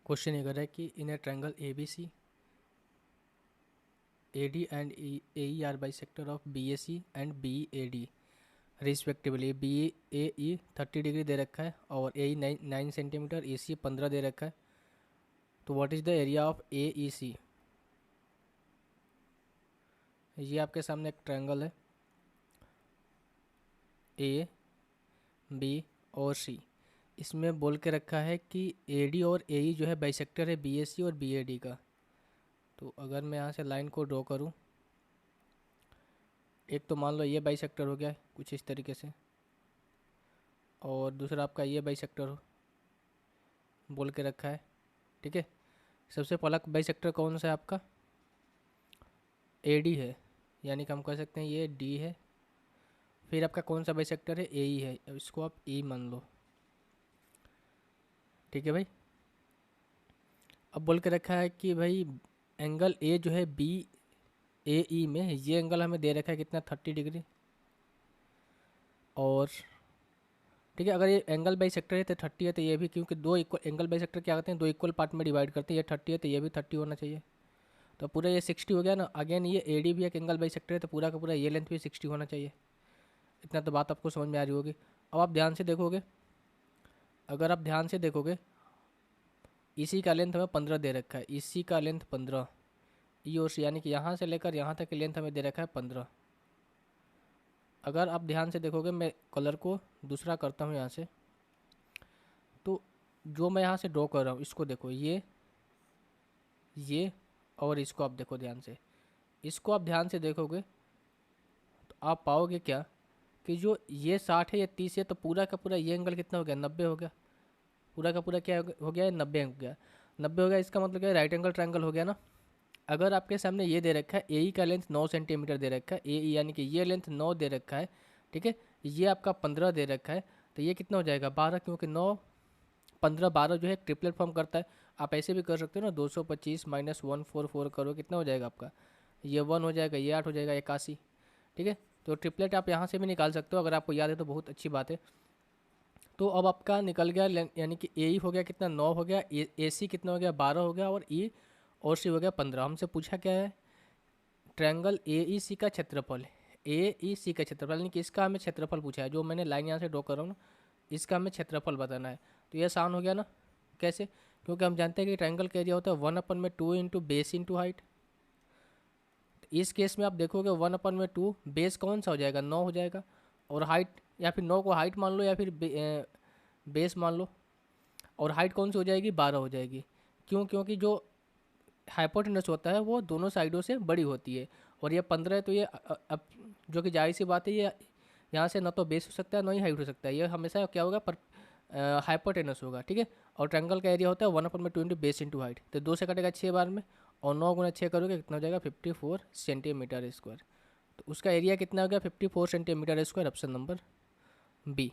Question ये कर रहा है कि in a triangle A B C A D and A E are bisector of B A C and B A D respectively. B A E 30 degree दे रखा है और ए ई 9 centimetre, ए सी 15 दे रखा है। तो what is the area of A E C. ये आपके सामने एक ट्रायंगल है ए बी और सी। इसमें बोल के रखा है कि ए डी और ए ई जो है बाइसेक्टर है बी ए सी और बी ए डी का। तो अगर मैं यहाँ से लाइन को ड्रॉ करूँ, एक तो मान लो ये बाइसेक्टर हो गया कुछ इस तरीके से, और दूसरा आपका ये बाइसेक्टर हो बोल के रखा है। ठीक है, सबसे पहला बाइसेक्टर कौन सा है आपका, ए डी है, यानी कि हम कह सकते हैं ये डी है। फिर आपका कौन सा बाइसेक्टर है, ए ई है, इसको आप ई मान लो। ठीक है भाई, अब बोल के रखा है कि भाई एंगल ए जो है बी ए ई में, ये एंगल हमें दे रखा है कितना 30 डिग्री। और ठीक है, अगर ये एंगल बाई सेक्टर है तो 30 है, तो ये भी, क्योंकि दो इक्वल एंगल बाई सेक्टर क्या करते हैं, दो इक्वल पार्ट में डिवाइड करते हैं। ये 30 है तो ये भी 30 होना चाहिए। तो पूरा ये 60 हो गया ना। अगेन ये ए डी भी एक एंगल बाई सेक्टर है, तो पूरा का पूरा ये लेंथ भी 60 होना चाहिए। इतना तो बात आपको समझ में आ रही होगी। अब आप ध्यान से देखोगे, अगर आप ध्यान से देखोगे, इसी का लेंथ हमें 15 दे रखा है, इसी का लेंथ 15 ई और सी, यानी कि यहाँ से लेकर यहाँ तक की लेंथ हमें दे रखा है 15। अगर आप ध्यान से देखोगे, मैं कलर को दूसरा करता हूँ यहाँ से, तो जो मैं यहाँ से ड्रॉ कर रहा हूँ इसको देखो, ये और इसको आप देखो ध्यान से। इसको आप ध्यान से देखोगे तो आप पाओगे क्या कि जो ये 60 है, ये 30 है, तो पूरा का पूरा ये एंगल कितना हो गया, 90 हो गया। पूरा का पूरा क्या हो गया, 90 हो गया। 90 हो गया, इसका मतलब क्या है, राइट एंगल ट्रायंगल हो गया ना। अगर आपके सामने ये दे रखा है ए ई का लेंथ 9 सेंटीमीटर दे रखा है, ए ई यानी कि ये लेंथ 9 दे रखा है। ठीक है, ये आपका 15 दे रखा है, तो ये कितना हो जाएगा 12, क्योंकि 9 15 12 जो है ट्रिपलेट फॉर्म करता है। आप ऐसे भी कर सकते हो ना, 225 माइनस 144 करो, कितना हो जाएगा आपका, ये 1 हो जाएगा, ये 8 हो जाएगा, 81। ठीक है, तो ट्रिपलेट आप यहाँ से भी निकाल सकते हो, अगर आपको याद है तो बहुत अच्छी बात है। तो अब आपका निकल गया, यानी कि ए ई हो गया कितना 9 हो गया, ए सी कितना हो गया 12 हो गया, और ई और सी हो गया 15। हमसे पूछा क्या है, ट्रायंगल ए ई सी का क्षेत्रफल, ए ई सी का क्षेत्रफल, यानी कि इसका हमें क्षेत्रफल पूछा है। जो मैंने लाइन यहाँ से ड्रॉ कर रहा हूँ ना, इसका हमें क्षेत्रफल बताना है। तो ये आसान हो गया ना। कैसे, क्योंकि हम जानते हैं कि ट्रायंगल का एरिया होता है 1/2 इंटू बेस इंटू हाइट। इस केस में आप देखोगे 1/2 बेस कौन सा हो जाएगा, 9 हो जाएगा, और हाइट, या फिर 9 को हाइट मान लो, या फिर बेस मान लो, और हाइट कौन सी हो जाएगी, 12 हो जाएगी। क्यों, क्योंकि जो हाइपोटेनस होता है वो दोनों साइडों से बड़ी होती है, और ये 15 है, तो ये अब जो कि जाहिर सी बात है, ये यहाँ से ना तो बेस हो सकता है ना ही हाइट हो सकता है, ये हमेशा क्या होगा, पर हाइपोटेनस होगा। ठीक है, और ट्रायंगल का एरिया होता है 1/2 इंटू बेस इंटू हाइट, तो 2 से कटेगा 6 बार में, और 9 गुना 6 करोगे कितना हो जाएगा 54 सेंटीमीटर स्क्वायर। तो उसका एरिया कितना हो गया 54 centimetre square, option number B.